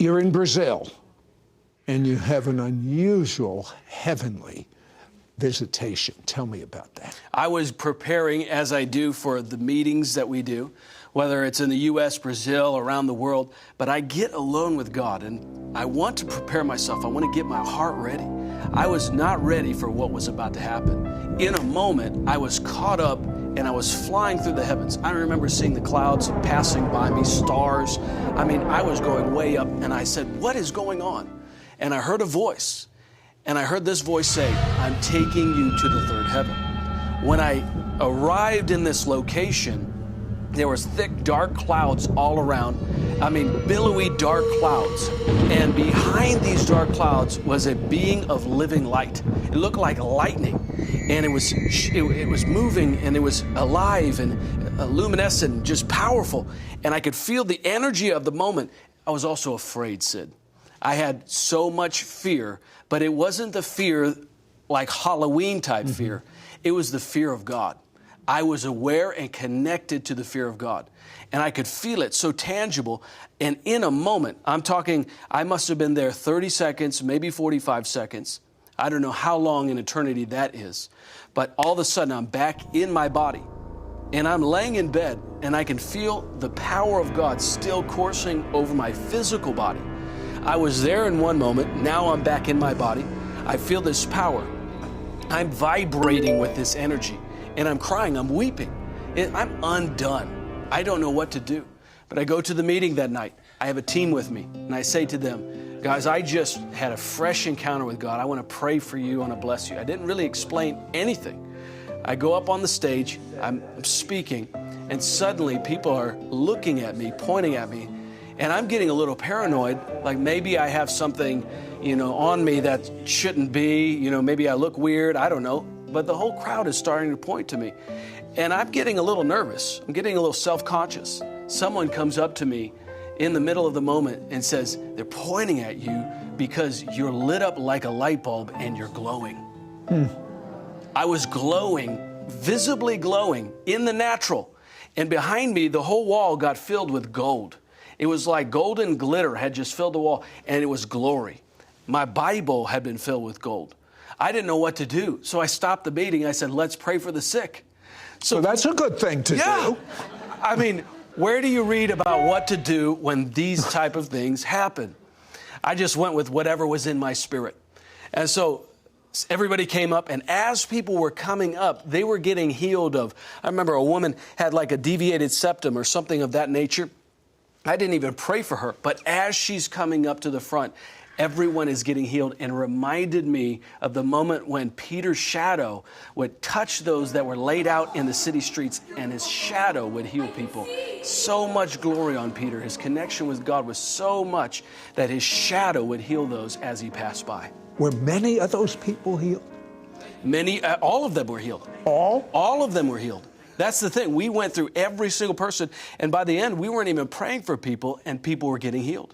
You're in Brazil, and you have an unusual heavenly visitation. Tell me about that. I was preparing, as I do, for the meetings that we do, whether it's in the U.S., Brazil, around the world, but I get alone with God, and I want to prepare myself. I want to get my heart ready. I was not ready for what was about to happen. In a moment, I was caught up, and I was flying through the heavens. I remember seeing the clouds passing by me, stars. I mean, I was going way up, and I said, what is going on? And I heard a voice, and I heard this voice say, I'm taking you to the third heaven. When I arrived in this location, there was thick, dark clouds all around. I mean, billowy, dark clouds. And behind these dark clouds was a being of living light. It looked like lightning. And it was moving, and it was alive and luminescent, just powerful. And I could feel the energy of the moment. I was also afraid, Sid. I had so much fear, but it wasn't the fear like Halloween type fear. It was the fear of God. I was aware and connected to the fear of God. And I could feel it so tangible. And in a moment, I'm talking, I must have been there 30 seconds, maybe 45 seconds. I don't know how long in eternity that is. But all of a sudden, I'm back in my body. And I'm laying in bed, and I can feel the power of God still coursing over my physical body. I was there in one moment. Now I'm back in my body. I feel this power. I'm vibrating with this energy. And I'm crying, I'm weeping. I'm undone. I don't know what to do. But I go to the meeting that night. I have a team with me. And I say to them, guys, I just had a fresh encounter with God. I want to pray for you. I want to bless you. I didn't really explain anything. I go up on the stage. I'm speaking. And suddenly people are looking at me, pointing at me. And I'm getting a little paranoid. Like maybe I have something, on me that shouldn't be. Maybe I look weird. I don't know. But the whole crowd is starting to point to me. And I'm getting a little nervous. I'm getting a little self-conscious. Someone comes up to me in the middle of the moment and says, they're pointing at you because you're lit up like a light bulb and you're glowing. I was glowing, visibly glowing in the natural. And behind me, the whole wall got filled with gold. It was like golden glitter had just filled the wall, and it was glory. My Bible had been filled with gold. I didn't know what to do. So I stopped the meeting. I said, let's pray for the sick. So that's a good thing to do. I mean, where do you read about what to do when these type of things happen? I just went with whatever was in my spirit. And so everybody came up, and as people were coming up, they were getting healed of, I remember a woman had like a deviated septum or something of that nature. I didn't even pray for her, but as she's coming up to the front, everyone is getting healed, and reminded me of the moment when Peter's shadow would touch those that were laid out in the city streets, and his shadow would heal people. So much glory on Peter. His connection with God was so much that his shadow would heal those as he passed by. Were many of those people healed? Many, all of them were healed. All? All of them were healed. That's the thing. We went through every single person, and by the end, we weren't even praying for people, and people were getting healed.